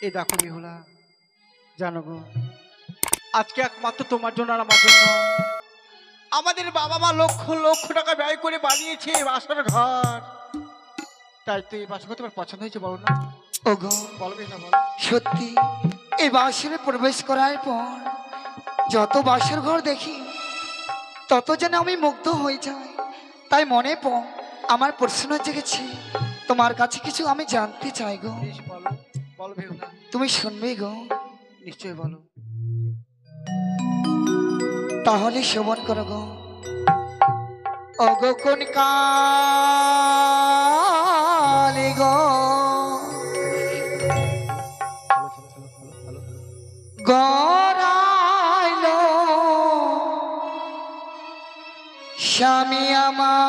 এই দেখো বিহুলা, জানো গো আজকে একমাত্র তোমার জন্য আর আমার জন্য আমাদের বাবা মা লক্ষ লক্ষ টাকা ব্যয় করে বানিয়েছে বাসর ঘর। তাই তো এই বাসর ঘর তোমার পছন্দ হয়েছে বলো না? ওগো বলবে না বলো? সত্যি এই বাসরে প্রবেশ করার পর যত বাসর ঘর দেখি তত যেন আমি মুগ্ধ হয়ে যাই। তাই মনে আমার প্রশ্ন জেগেছে, তোমার কাছে কিছু আমি জানতে চাই গো। বলো বলো বিহুলা। তুমি শুনবে গো? নিশ্চয়ই বলো। তাহলে শ্রবণ করো গো। ওগো কোন কালে গো গড়াইলো স্বামী আমার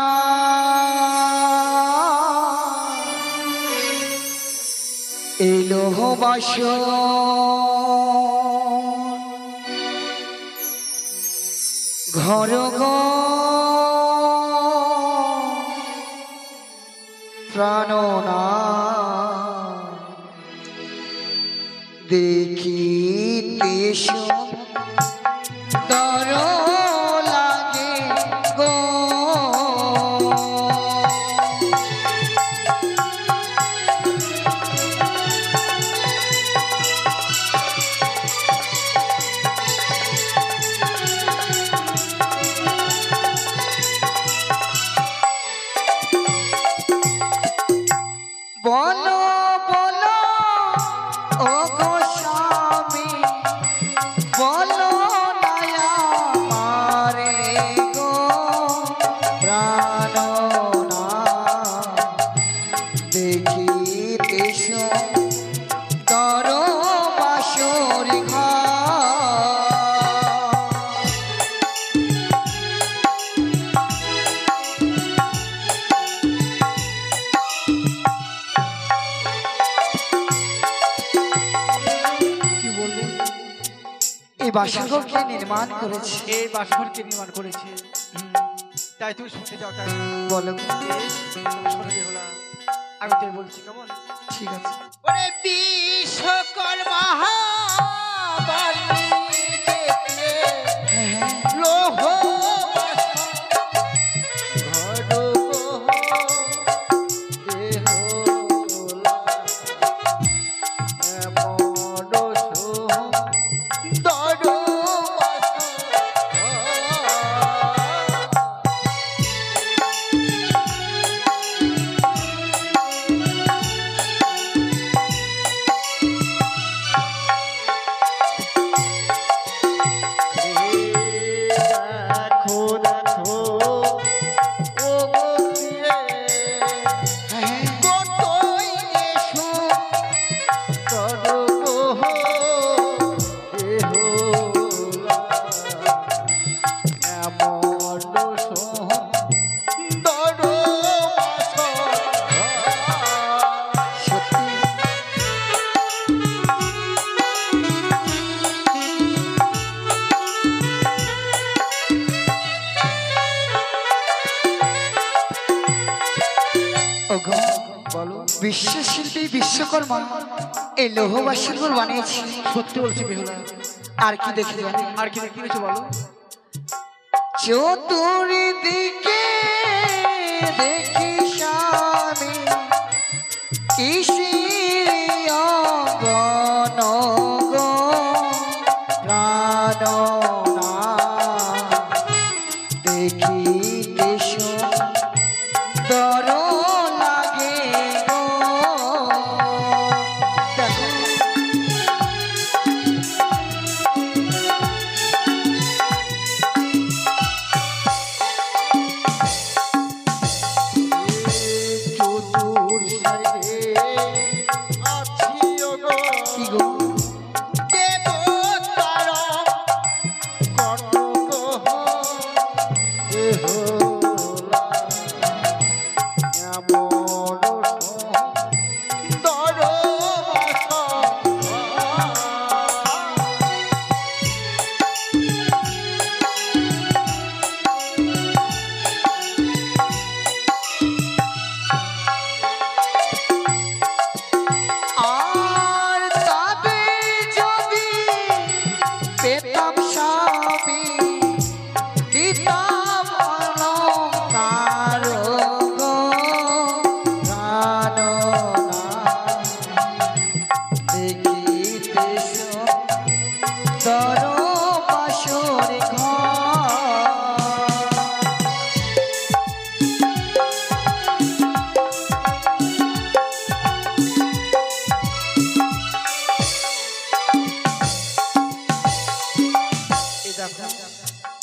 এলো বাসর ঘর গো প্রাণনা দেখিতে সুন্দর লাগে গো। বলো বলো ও গো স্বামী, বলো নয়া মারে গো প্রাণনা দেখিতে সুন্দর বাসর ঘর। এই বাসরঘরকে নির্মাণ করেছে, এই বাসরকে নির্মাণ করেছে। তাই তুমি শুনতে যাও। তাই বলো শোনো বিহুলা, আমি তাই বলছি কেমন? ঠিক আছে। ওরে বিশ্বকর্মা বানিয়েছে লোহ বিশ্বশিল্পী বিশ্বকর্মা এই লৌহ বাসরঘর বানিয়েছে। সত্যি বলছি বিহুলা। আর কি দেখে জানি? আর কি দেখেছো বলো? চতুর্দিকে দেখি স্বামী কিসির অঙ্গন গো প্রাণনা দেখিতে সুন্দর লাগে গো। দেখো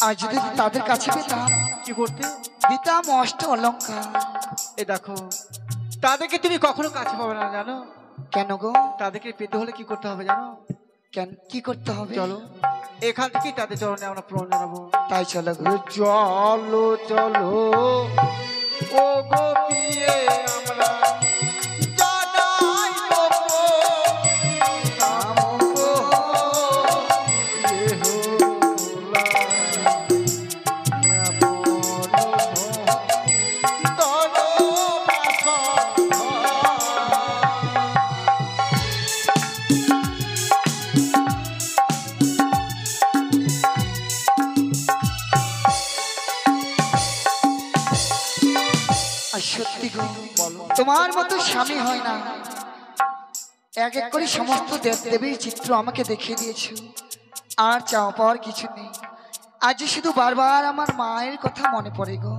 আর যদি তাদের কাছে পেতাম, কি করতে? দিতাম অষ্ট অলঙ্কার। এ দেখো, তাদেরকে তুমি কখনো কাছে পাবে না, জানো? কেন গো? তাদেরকে পেতে হলে কি করতে হবে জানো? কেন, কি করতে হবে? চলো এখান থেকেই তাদের চরণে আমরা প্রণাম জানাবো। তাই চলো গো। চলো চলো ও গো পিয়ে আমরা জানাই গো নাম গো ইহোলা আর সত্যি গো, তোমার মতো স্বামী হয় না। এক এক করে সমস্ত দেব দেবীর চিত্র আমাকে দেখিয়ে দিয়েছো, আর চাওয়া পাওয়ার কিছু নেই। আজ শুধু বারবার আমার মায়ের কথা মনে পড়ে গো।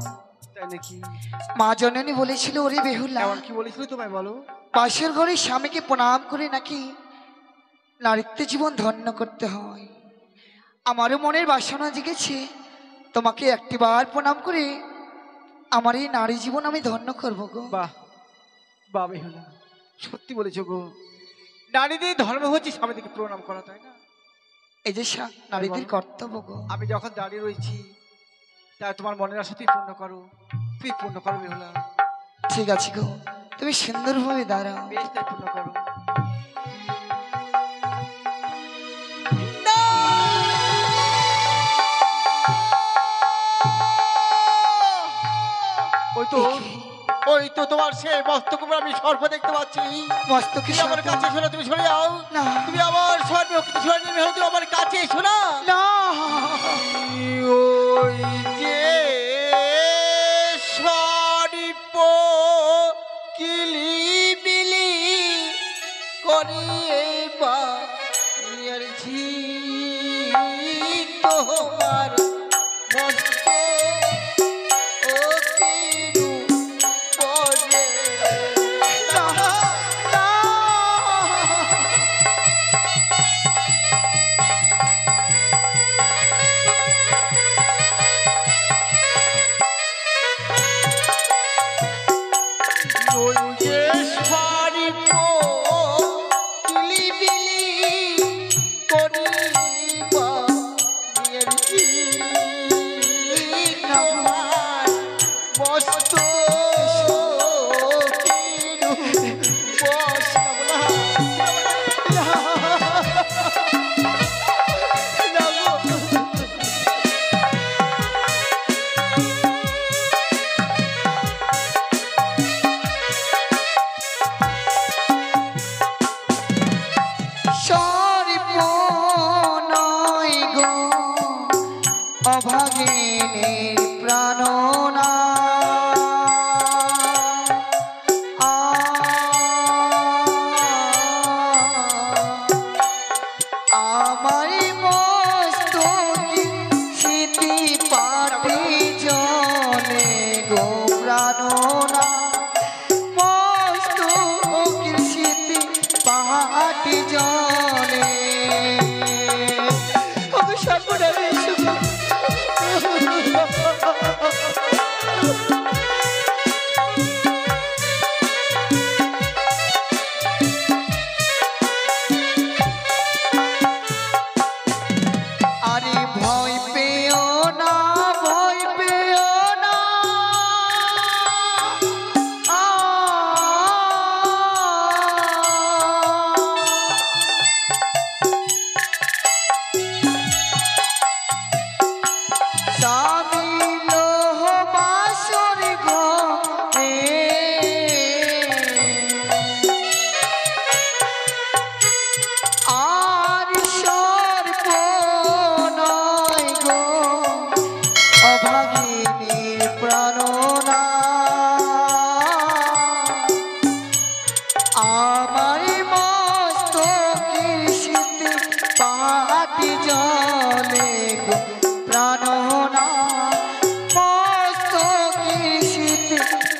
তাই নাকি? মা জননী বলেছিল, ওরে বেহুলা, এমন কি বলেছিল তোমায় বলো? পাশের ঘরে স্বামীকে প্রণাম করে নাকি নারীত্ব জীবন ধন্য করতে হয়। আমারও মনের বাসনা জেগেছে, তোমাকে একটিবার প্রণাম করে আমার এই নারী জীবন আমি ধন্য করবো গো। বাহ বাহ বেহুলা, সত্যি বলেছো গো। নারীদের ধর্ম হচ্ছে স্বামীদেরকে প্রণাম করা, তাই না? এই যে নারীদের কর্তব্য গো। আমি যখন দাঁড়িয়ে রয়েছি, তাই তোমার মনের আশা তুই পূর্ণ করো, তুই পূর্ণ করো বেহুলা। ঠিক আছে গো, তুমি সুন্দরভাবে দাঁড়াও। বেশ, তাই পূর্ণ করো। ওই তো, ওই তো তোমার সেই মস্তক উপর আমি সর্প দেখতে পাচ্ছি। মস্তকে তুমি আমার কাছে এসো না, তুমি সরে যাও না। তুমি আমার সর্প সরে নেমে হয়তো আমার কাছে এসো না। না, ওই যে সর্প কিলিবিলি করিয়ে বানিয়েছি তোমার মস্ত ও কিরু পরে। অভাগিনীর প্রাণনা আমার মস্তকে স্মৃতি পাটি জলে গো প্রাণনা মস্তকে স্মৃতি পাটি জলে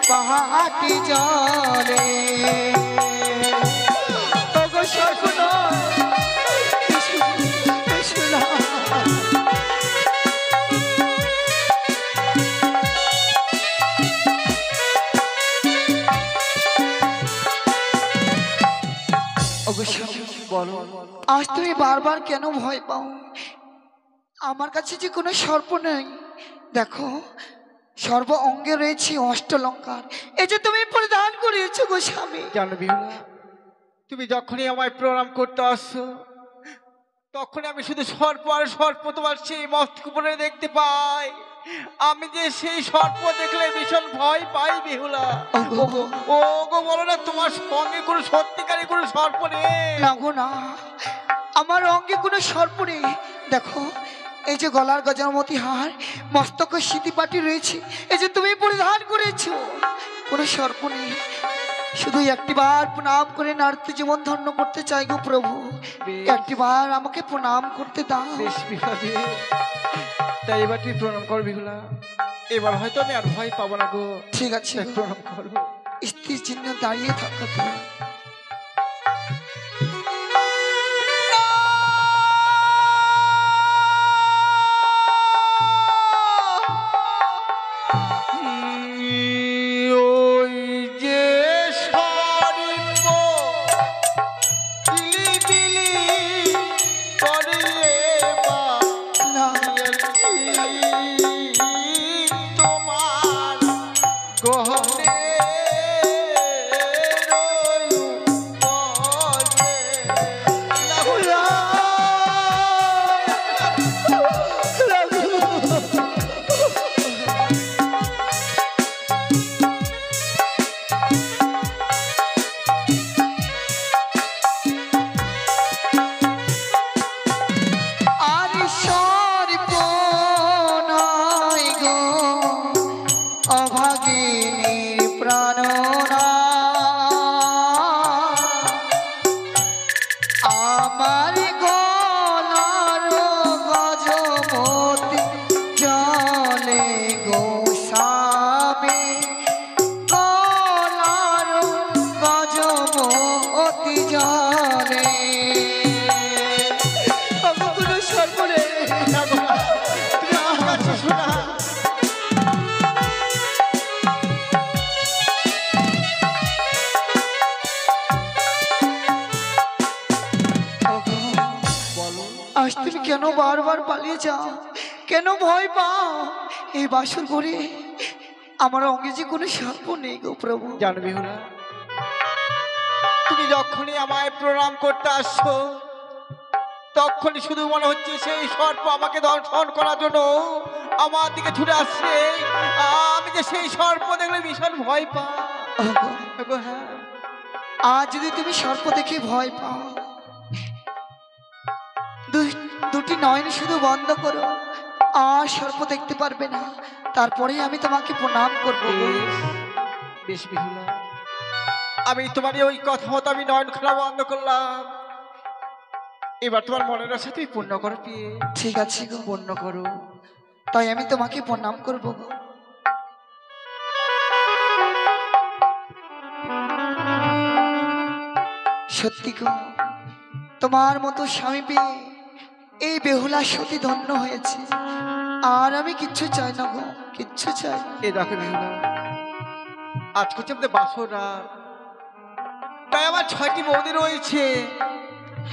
পাহাটি জলে ওগো স্বামী, বলো। আজ তুমি বারবার কেন ভয় পাও? আমার কাছে যে কোনো সর্প নেই। দেখো, সর্ব অঙ্গে রয়েছে অষ্টলঙ্কার, এই যে তুমি পরিধান করিয়েছো গো স্বামী। জানো বিহুলা, তুমি যখনই আমায় প্রণাম করতে আসছো তখনই আমি শুধু সর্প আর সর্প তোমার সেই মস্তক উপরে দেখতে পাই। আমি যে সেই সর্প দেখলে ভীষণ ভয় পাই বিহুলা। ওগো। ও গো, বলো না তোমার সঙ্গে কোনো সত্যিকারের কোনো সর্প নেই? না গো না, আমার অঙ্গে কোনো সর্প নেই। দেখো, এই যে গলার গজরমতি হার, মস্তকে স্মৃতিপাটি রয়েছে, এই যে তুমি পরিধান করেছো, কোনো সর্প নেই। শুধু একটিবার প্রণাম করে নারীতে জীবন ধন্য করতে চাই গো প্রভু। একটিবার আমাকে প্রণাম করতে দাও। বেশ বিহুলা, তাই এবার তুই প্রণাম কর বিহুলা। এবার হয়তো আমি আর ভয় পাবো না গো। ঠিক আছে, তাই প্রণাম করো। স্থির চিহ্ন দাঁড়িয়ে থাকো তুমি। ওই যে সর্প কিলিবিলি করে না, তোমার গহনে আর সর্প নয় গো অভাগিনীর প্রাণনা, আমার গলার গজমতি জলে গো স্বামী, গলার গজমতি জলে। আমি কোনো সর্প নেই। তুমি আমার কাছে শোনা। বলো, আজ তুমি কেন বারবার পালিয়ে যাও? কেন ভয় পাও? এই বাসর ঘরে আমার অঙ্গে যে কোনো সর্প নেই গো প্রভু। জানো বিহুলা, তুমি যখনই আমায় প্রণাম করতে আসছো তখনই শুধু মনে হচ্ছে সেই সর্প আমাকে দর্শন করার জন্য আমার দিকে ছুটে আসছে। আমি যে সেই সর্প দেখলে ভীষণ ভয় পাই। ওগো, ওগো, হ্যাঁ। আজ যদি তুমি সর্প দেখে ভয় পাও, দুটি নয়ন শুধু বন্ধ করো, আর সর্প দেখতে পারবে না। তারপরে আমি তোমাকে প্রণাম করবো গো। বেশ বিহুলা, আমি তোমার ওই কথা মতো আমি নয়ন খোলা বন্ধ করলাম। এবার তোমার মনের আশা তুমি পূর্ণ করো পিয়ে। ঠিক আছে গো, পূর্ণ করো। তাই আমি তোমাকে প্রণাম করবো গো। সত্যি গো, তোমার মতো স্বামী পেয়ে এই বেহুলা সতী ধন্য হয়েছে। আর আমি কিচ্ছু চাই না গো, কিচ্ছু চাই না। এ দেখো বিহুলা, আজ করছে আমাদের বাসর রাত, তাই আমার 6টি বৌদি রয়েছে।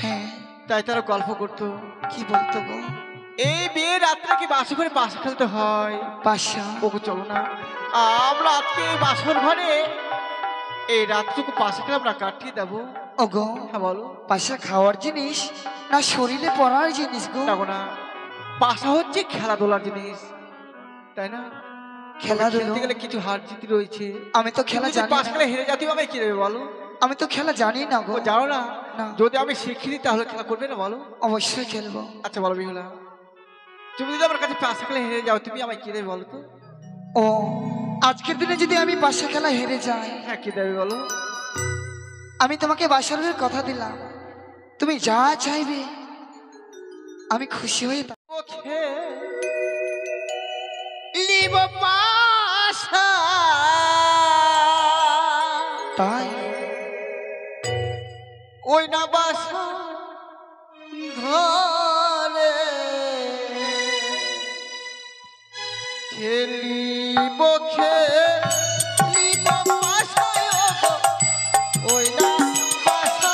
হ্যাঁ, তাই তারা গল্প করতো। কি বলতো গো? এই বিয়ে রাত্রে কি বাসর ঘরে পাশা খেলতে হয়? পাশা? ওকে চলো না, আমরা আজকে এই বাসর ঘরে এই রাতটুকু পাশা খেলে আমরা কাটিয়ে দেবো। ওগো, হ্যাঁ বলো। পাশা খাওয়ার জিনিস না শরীরে পড়ার জিনিস গো? দেখো না, পাশা হচ্ছে খেলাধুলার জিনিস, তাই না? খেলাধুলা? খেলতে গেলে কিছু হার জিত রয়েছে। আমি তো খেলা জানি পাশ না। খেলে হেরে যাতে আমি কি দেবে বলো? আমি তো খেলা জানি না গো। ও জানো না? না। যদি আমি শিখিয়ে দিই তাহলে খেলা করবে না বলো? অবশ্যই খেলবো। আচ্ছা বলো বিহুলা, তুমি যদি আমার কাছে পাশা খেলে হেরে যাও তুমি আমায় কি দেবে বলো তো? ও, আজকের দিনে যদি আমি পাশা খেলা হেরে যাই, হ্যাঁ কি দেবে বলো? আমি তোমাকে বাসরের কথা দিলাম, তুমি যা চাইবে আমি খুশি হয়ে ওকে লিব পাশা, তাই ওই না বাসা ঘরে খেলিব খেলিব পাশা, ওই না বাসা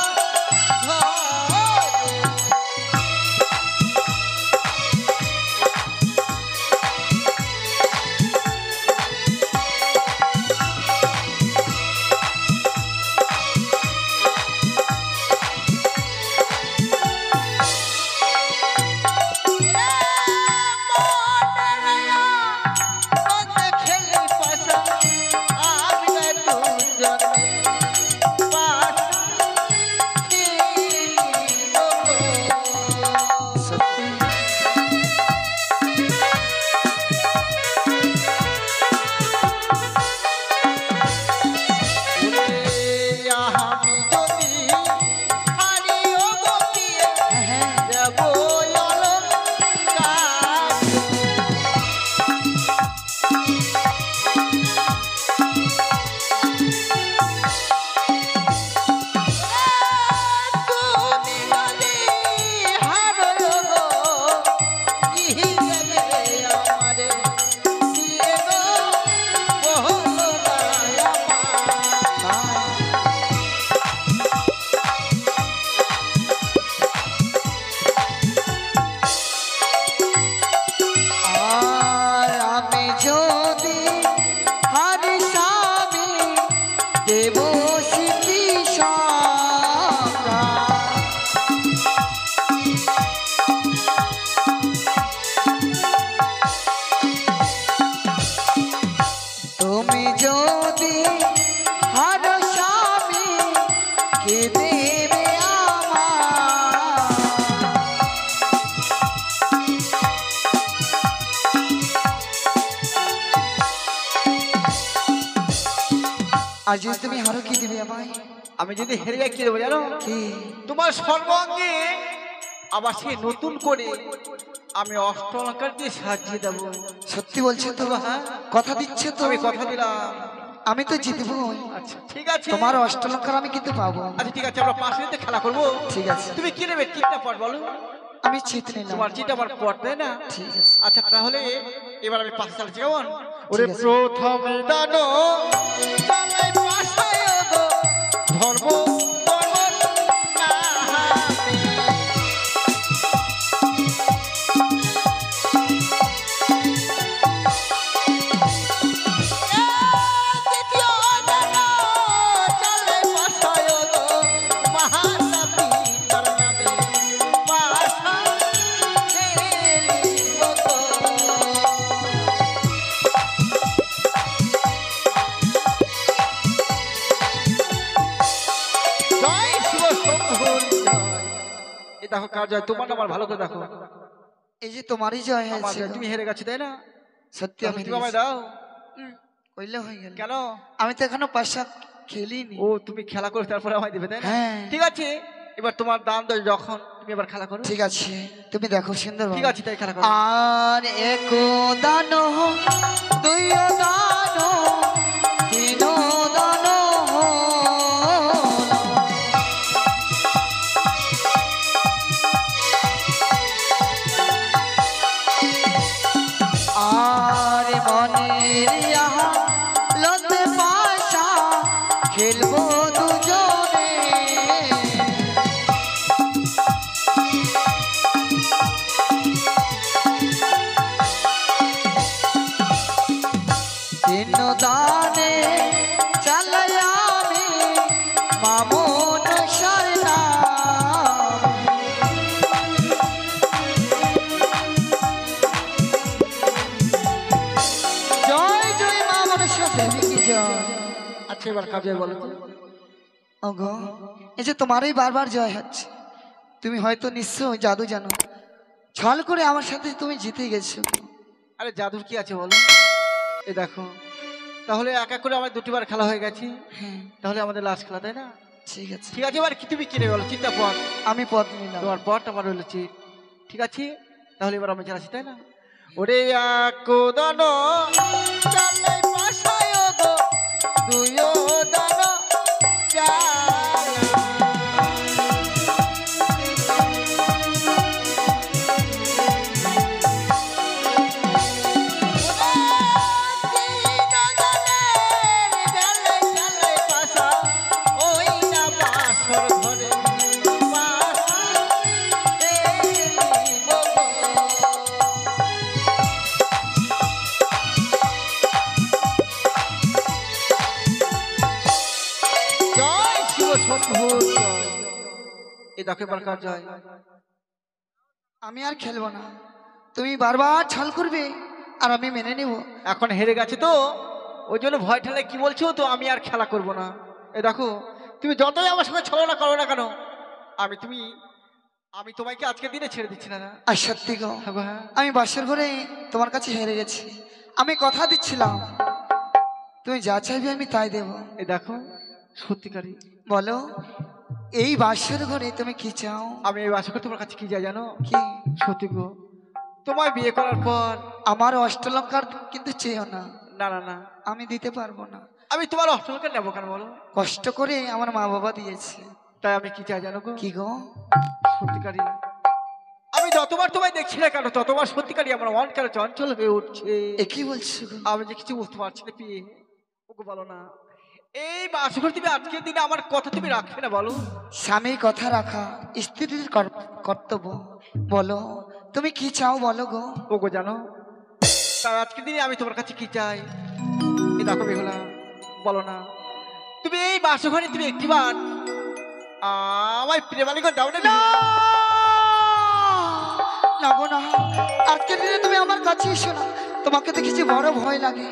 কে দেবে আমার? আর যদি তুমি হারো কি দিবে আমায়? আমি যদি হেরে যাই কি দেবো জানো? কি? তোমার সর্বাঙ্গে আবার সে নতুন করে আমি অষ্টলঙ্কার দিয়ে সাজিয়ে দেবো। সত্যি বলছো তো? হ্যাঁ। কথা দিচ্ছে তো? আমি কথা দিলাম। আমি তো জিতবো। আচ্ছা ঠিক আছে, তোমার অষ্টলঙ্কার আমি কিন্তু পাবো। আচ্ছা ঠিক আছে, আমরা পাশে খেলা করবো। ঠিক আছে। তুমি কি নেবে, চিন্তা পট বলো। আমি চিত নিলাম। তোমার চিন্তা পট পট তাই না? ঠিক আছে। আচ্ছা তাহলে এবার আমি পাশে চালাচ্ছি কেমন? ওরে প্রথমে দানো চালাই পাশায় গো, ধর্ম বলন নাহাতে। দ্বিতীয় দানো চালাই পাশায় গো, মহাসাতি তার নামে পাশা খেলিব গো। জয় শিব শম্ভুর জয়। এই দেখো কার জয়, তোমার না আমার ভালো করে দেখো। এই যে তোমারই জয় আমার হয়েছে। জয়, তুমি হেরে গেছো তাই না? সত্যি আমি তুমি আমায় দাও। কইলে হয়ে গেল। কেন? আমি তো এখনো পাশা খেলিনি। ও তুমি খেলা করে তারপরে আমায় দিবে তাই না? হ্যাঁ। ঠিক আছে, এবার তোমার দান দাও যখন, তুমি এবার খেলা করো। ঠিক আছে, তুমি দেখো সুন্দর। ঠিক আছে, তাই খেলা করো। আর এক দান দুই দান তিন দান আর মনের আহা লতে পাশা খেলবো দুজনে। তিন দানে চালাই আমি মামুন সরনা। জয় জয় মামুন সরনা কি জয়। আচ্ছা এবার কার জয় বলো তো? ওগো, এই যে তোমারই বারবার জয় হচ্ছে। তুমি হয়তো নিশ্চয় জাদু জানো, ছল করে আমার সাথে তুমি জিতে গেছো। আরে জাদুর কি আছে বলো? এই দেখো, তাহলে এক এক করে আমার দুটিবার খেলা হয়ে গেছে, হ্যাঁ তাহলে আমাদের লাস্ট খেলা তাই না? ঠিক আছে। ঠিক আছে, এবার কি তুমি কিনে বলো, চিন্তা পট। আমি পথ নিলাম। তোমার পট আমার হলো চিট। ঠিক আছে, তাহলে এবার আমি চালাচ্ছি তাই না? ওরে এক দান চালাই পাশায় গো, দুই দান চালাই। এই দেখো এবার কার জয়। আমি আর খেলবো না, তুমি বারবার ছল করবে আর আমি মেনে নেব। এখন হেরে গেছে তো ওই জন্য ভয় ঠেলে কি বলছো তো, আমি আর খেলা করব না। এই দেখো, তুমি যতই আমার সঙ্গে ছলনা করো না কেন, আমি তোমাকে আজকের দিনে ছেড়ে দিচ্ছি না। আর সত্যি গো, হ্যাঁ, আমি বাসর ঘরে তোমার কাছে হেরে গেছি। আমি কথা দিচ্ছিলাম তুমি যা চাইবে আমি তাই দেব। এই দেখো সত্যিকারই বলো, এই বাসর ঘরে তুমি কি চাও? আমি এই বাসকে তোমার কাছে কি যাই জানো? কি? সত্যি গো, তোমায় বিয়ে করার পর আমার অষ্টলঙ্কার কিন্তু চেয়েও না। না না না, আমি দিতে পারবো না। আমি তোমার অষ্টলকে নেবো কেন বলো? কষ্ট করে আমার মা বাবা দিয়েছে। তাই আমি কি চাই জানো গো? কি গো? সত্যিকারই আমি যতবার তোমায় দেখছি না কেন, ততবার সত্যিকারই আমার মন কেন চঞ্চল হয়ে উঠছে। এ কি বলছো গো? আমি যে কিছু বুঝতে পারছি না পিয়ে, ওকে বলো না। এই বাসঘর তুমি আজকের দিনে আমার কথা তুমি রাখবে না বলো? স্বামীর কথা রাখা স্ত্রীর কর্তব্য। বলো তুমি কি চাও বলো গো? ওগো জানো, তাই আজকের দিনে আমি তোমার কাছে কি চাই? এই দেখো বেহুলা, বলো না। তুমি এই বাসঘরে তুমি একটিবার আমায় প্রেমালিক দাও না? না গো না, আজকের দিনে তুমি আমার কাছে এসো না। তোমাকে দেখেছি বড় ভয় লাগে।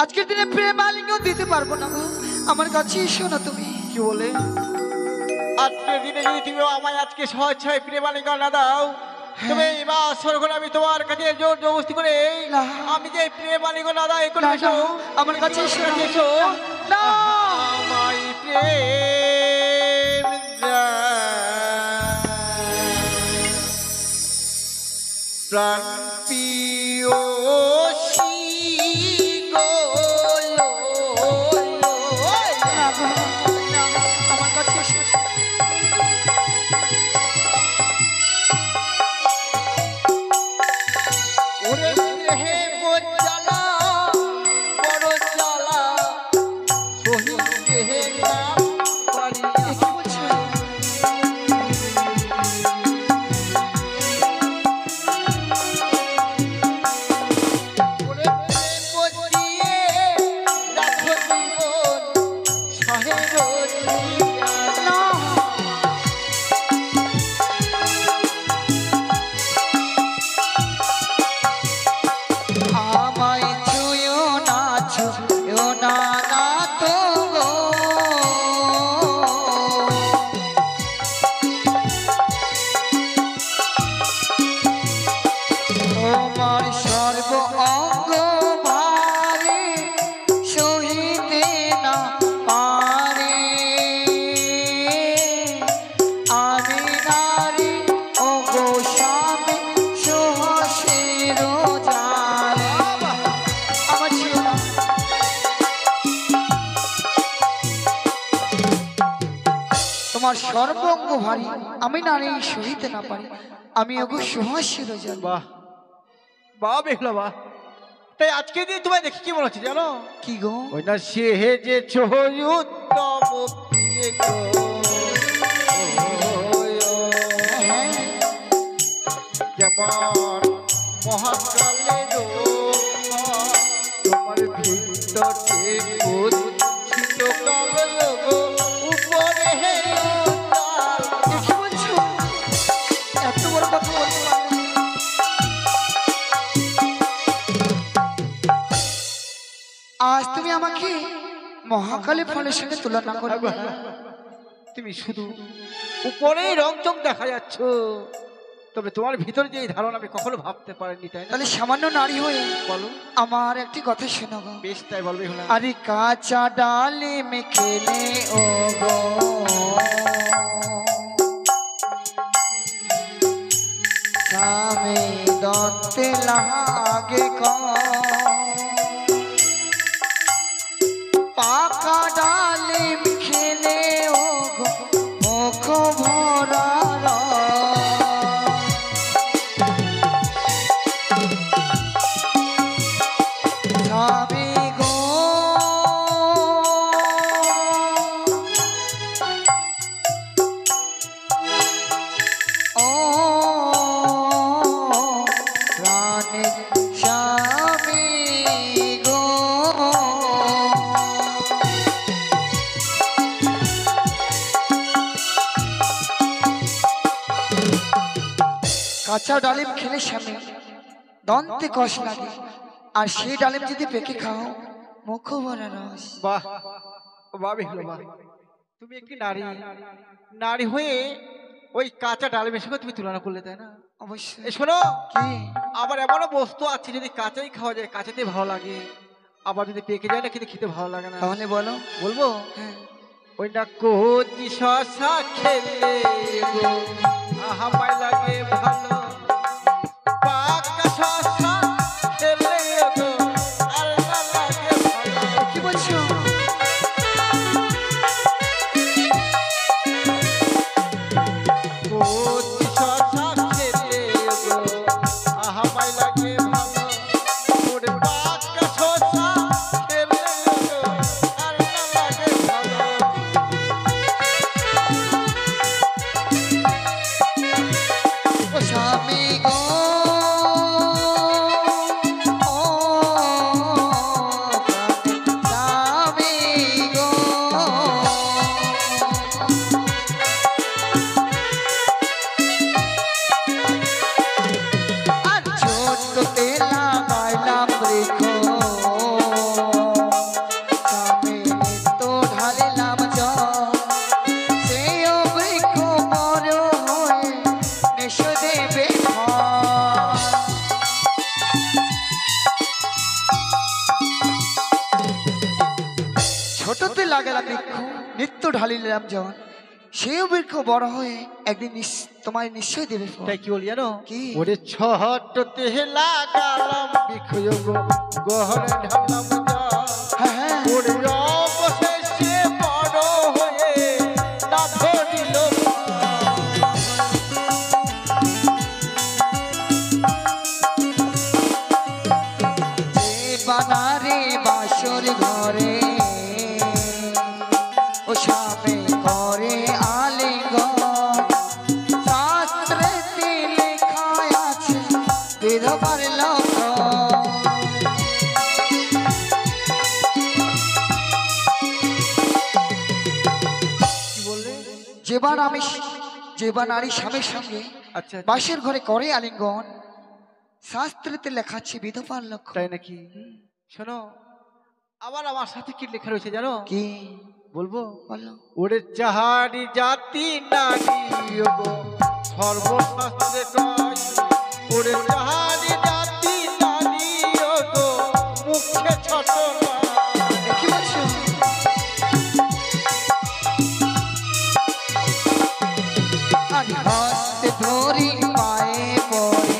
আজকের দিনে প্রেম আলিঙ্গন দিতে পারবো না গো, আমার কাছে এসো না তুমি। কি বলে? আজকের দিনে যদি তুমি আমায় আজকে স্বেচ্ছায় প্রেমালিকা না দাও, তবে এবার স্বর্গ আমি তোমার কাছে জোর জবরদস্তি করে না। আমি যে প্রেমালিকা না দাও এখন না, এসো না, আমার কাছে এসো না। এসো না। আমায় প্রেম প্রাণ প্রিয়সী গো না গো, না, আমার কাছে এসো। ওরে দেহে জ্বালা বড় জ্বালা সহি দেহে নাম পারিয়া কি বলছো? ওরে প্রেম দিয়ে রাখো জীবন সহের ঠিকানা। না। আমায় ছুঁয়ো না, ছুঁয়ো না, না তো গো। তোমার সর্ব অঙ্গ ভারে সহিতে না পারে। আমি নারী ও গো স্বামী সুহাসের জালে। আমার ছিল না। তোমার সর্বঙ্গ ভারী, আমি নারী সহিতে না পারি। আমি ওগো সুহাসের জালে। বাহ বাহ বেহলা বাহ। তাই আজকে দিয়ে তোমায় দেখি কি মনে হচ্ছে জানো? কি গো? ওই না সে যে উত্তম প্রিয় গো। হ্যাঁ, যেমন মহাকালে তোমার ভিতরে কুচ্ছিত কাল গো উপরে হে উত্তাল। এ কি বলছো? এত বড় কথা বলতে পারলে? আজ তুমি আমাকে মহাকালী ফলের সঙ্গে তুলনা করবে? তুমি শুধু উপরে রং চোখ দেখা যাচ্ছ, তবে তোমার ভিতরে যে এই ধারণা আমি কখনো ভাবতে পারিনি, তাই না? তাহলে সামান্য নারী হয়ে বলো। আমার একটি কথা শোনো গো। বেশ তাই বলবে হলাম। আরে কাঁচা ডালে মেখেলে ও গো, স্বামী দত্তে লাগে পাকা ডালে মেখেলে ও গো, মুখ ভরা স্বামী গো। ও প্রাণের স্বামী গো। কাঁচা ডালিম খেলে স্বামী দন্তে কষ লাগে, আর সেই ডালিম যদি পেকে খাও মুখ ভরা রস। বাহ বাহ বেহুলা বাহ। তুমি একটি নারী, নারী হয়ে ওই কাঁচা ডালিমের সঙ্গে তুমি তুলনা করলে, তাই না? অবশ্যই। এ শোনো, কি? আবার এমনও বস্তু আছে যদি কাঁচাই খাওয়া যায় কাঁচাতেই ভালো লাগে, আবার যদি পেকে যায় না কিন্তু খেতে ভালো লাগে না। তাহলে বলো। বলবো? হ্যাঁ। ওই না কচি শশা খেলে গো আমায় লাগে ভালো, পাকা শশা খেলে গো আর না লাগে ভালো। কি বলছো? কচি শশা খেলে গো আমায় লাগে ভালো, ওরে পাকা শশা খেলে গো আর না লাগে ভালো। ও স্বামী গো, ও স্বামী গো। তো ঢালিলাম জন, সেও বৃক্ষ বড় হয়ে একদিন তোমায় নিশ্চয় দেবে ফল। তাই কি বলি জানো? কি? ওরে ছহটতে লাগালাম বৃক্ষ গহরে ঢাললাম জল। হ্যাঁ হ্যাঁ, ওরে অবশেষে বড় হয়ে না ধরিল বানারে বাসর ঘরে ও সামনে করে আলিঙ্গন, শাস্ত্রেতে লেখা আছে বিধবার লক্ষণ। কি বললে? যেবা নারী স্বামীর সঙ্গে আচ্ছা বাসের ঘরে করে আলিঙ্গন, শাস্ত্রেতে লেখা আছে বিধবার লক্ষণ। তাই নাকি? শোনো, আমার সাথে কি লেখা রয়েছে জানো? কি বলবো? বলো। ওরে যাহারি জাতি নারী গো সর্বশাস্ত্রে কয়, ওরে যাহারি জাতি নারী গো মুখে ছোট নয়। কি বলছো? আরে হস্তে ধরি পায়ে পড়ে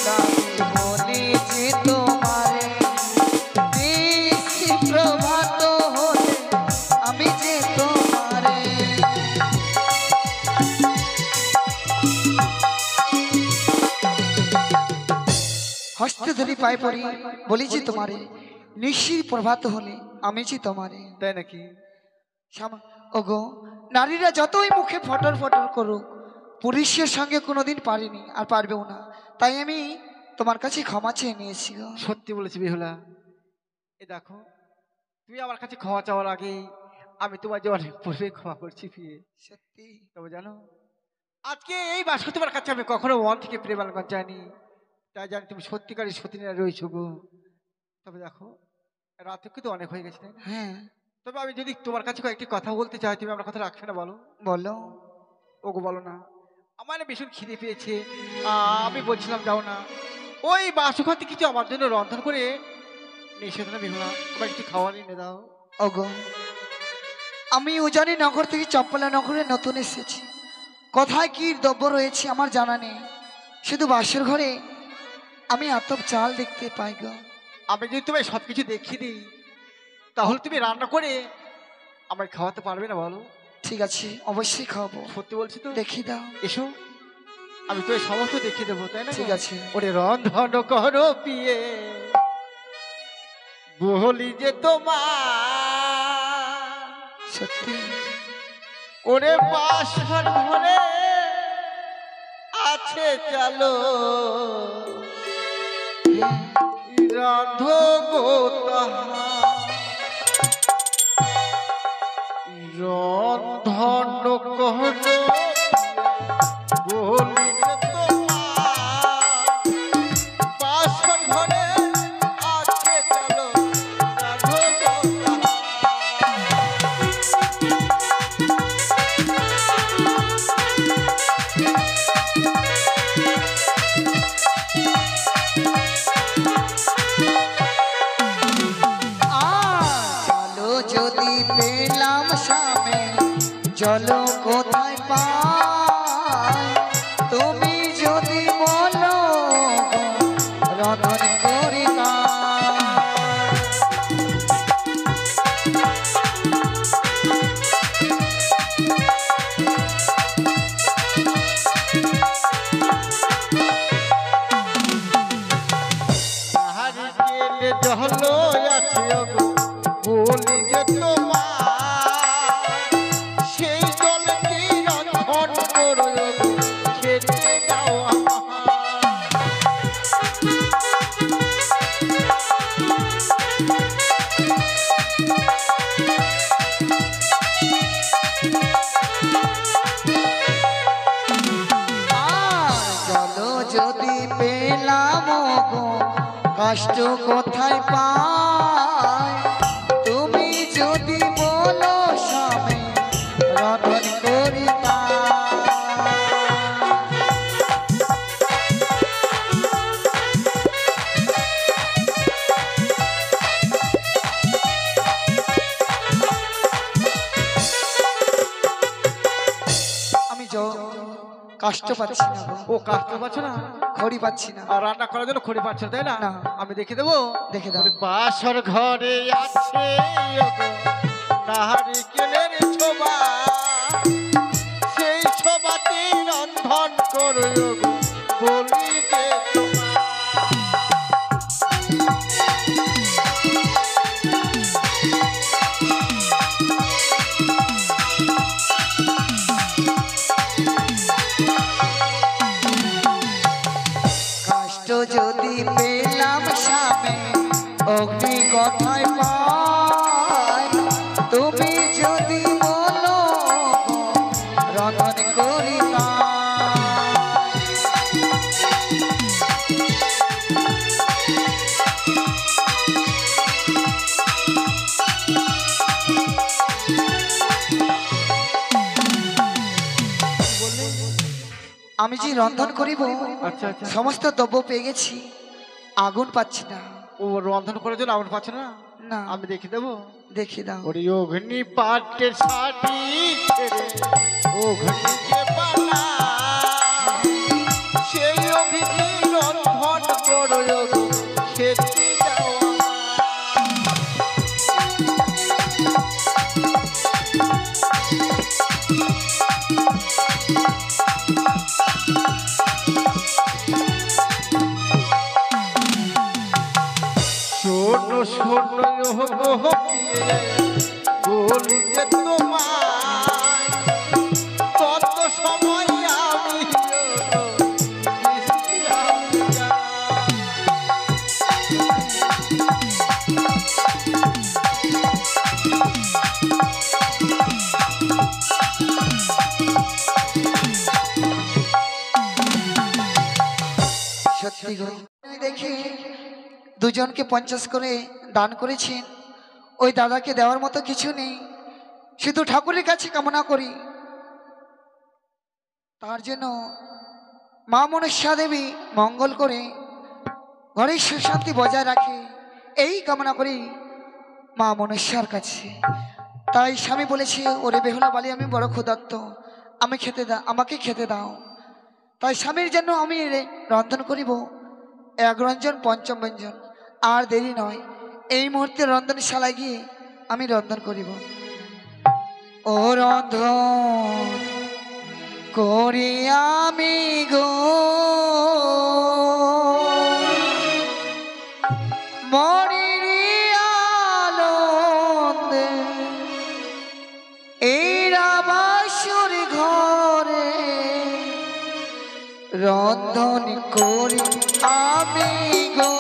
গাবে বলি যে তোমারে, নিশি প্রভাত হলে আমি যে তোমারে। হস্তে ধরি পায়ে পড়ি বলি যে তোমারে, নিশির প্রভাত হলে আমি যে তোমারে। তাই নাকি? ওগো, নারীরা যতই মুখে ফটর ফটর করুক, পুরুষের সঙ্গে কোনোদিন পারিনি আর পারবেও না। তাই আমি তোমার কাছে ক্ষমা চেয়ে নিয়েছি গো। সত্যি বলেছি বেহুলা। এ দেখো, তুমি আমার কাছে ক্ষমা চাওয়ার আগেই আমি তোমার যে অনেক পূর্বে ক্ষমা করছি বিয়ে। সত্যি? তবে জানো, আজকে এই বাসকে তোমার কাছে আমি কখনো মন থেকে প্রেম আলগন চাইনি। তাই জানি তুমি সত্যিকারই সতীরা রয়েছো গো। তবে দেখো, রাতে কিন্তু অনেক হয়ে গেছে তাই না? হ্যাঁ তবে আমি যদি তোমার কাছে কয়েকটি কথা বলতে চাই, তুমি আমার কথা রাখবে না বলো? বলো। ওগো বলো না, আমার না ভীষণ খিদে পেয়েছে। আমি বলছিলাম যাও না, ওই বাসুঘাতে কিছু আমার জন্য রন্ধন করে নিষেধ না বেহুলা, তোমার কিছু খাওয়ার এনে দাও। ওগো, আমি উজানি নগর থেকে চম্পলা নগরে নতুন এসেছি। কোথায় কি দ্রব্য রয়েছে আমার জানা নেই, শুধু বাসের ঘরে আমি আতপ চাল দেখতে পাই গো। আমি যদি তোমায় সব কিছু দেখিয়ে দিই, তাহলে তুমি রান্না করে আমায় খাওয়াতে পারবে না বলো? ঠিক আছে, অবশ্যই খাওয়াবো। সত্যি বলছি তো? দেখিয়ে দাও। এসো, আমি তো সমস্ত দেখিয়ে দেবো, তাই না? ঠিক আছে। ওরে রন্ধন করো পিয়ে বলি যে তোমার, সত্যি? ওরে বাসর ঘরে আছে চলো রাধ গো তাহার, রন্ধন করো বলি যে তোমার, বাসর ঘরে আছে চলো রাধ গো চলো যদি পেলাম স্বামী, চলো কোথায় পাই, তুমি যদি বলো রন্ধন করি তাহারি গেলে জহলো আছে গো বলি যে তোমার, সেই জল কি রন্ধন করো গো খেতে দাও চলো যদি পেলাম গো কষ্ট কোথায় পাই, তুমি যদি বলো স্বামী রন্ধন করি কষ্ট পাচ্ছি না গো। ও কষ্ট পাচ্ছ না? খড়ি পাচ্ছি না। আর রান্না করার জন্য খড়ি পাচ্ছ না, তাই না? না। আমি দেখে দেবো। দেখে দাও। বাসর ঘরে আছে নারিকেলের ছোবা, সেই ছোবাতে রন্ধন করো বলি যে কষ্ট যদি পেলাম স্বামী অগ্নি কথায় পাই, তুমি যদি বলো রন্ধন করি আমি যে রন্ধন করিব। আচ্ছা আচ্ছা। সমস্ত দ্রব্য পেয়ে গেছি, আগুন পাচ্ছি না। ও রন্ধন করার জন্য আগুন পাচ্ছ না? না। আমি দেখে দেবো। দেখি দাও। ওরে অগ্নি পাটের ছাটি ছেড়ে অগ্নি যে পালা, সেই অগ্নি রন্ধন করো খেতে দাও শোনো শোনো বলু যে তোমায় কত সময় আমি সত্যি গো, দেখি দুজনকে 50 করে দান করেছেন। ওই দাদাকে দেওয়ার মতো কিছু নেই, শুধু ঠাকুরের কাছে কামনা করি তার জন্য মা মনসা দেবী মঙ্গল করে ঘরের সুশান্তি বজায় রাখে, এই কামনা করি মা মনসার কাছে। তাই স্বামী বলেছে, ওরে বেহুলা বালি আমি বড় ক্ষুধার্ত, আমাকে খেতে দাও। তাই স্বামীর জন্য আমি রন্ধন করিব 1 রঞ্জন 5ম ব্যঞ্জন। আর দেরি নয়, এই মুহূর্তে রন্ধনশালায় গিয়ে আমি রন্ধন করিব। ও রন্ধন করি আমি গো মরিরি আনন্দে, এই রাবাসুর ঘরে রন্ধন করি আমি গো।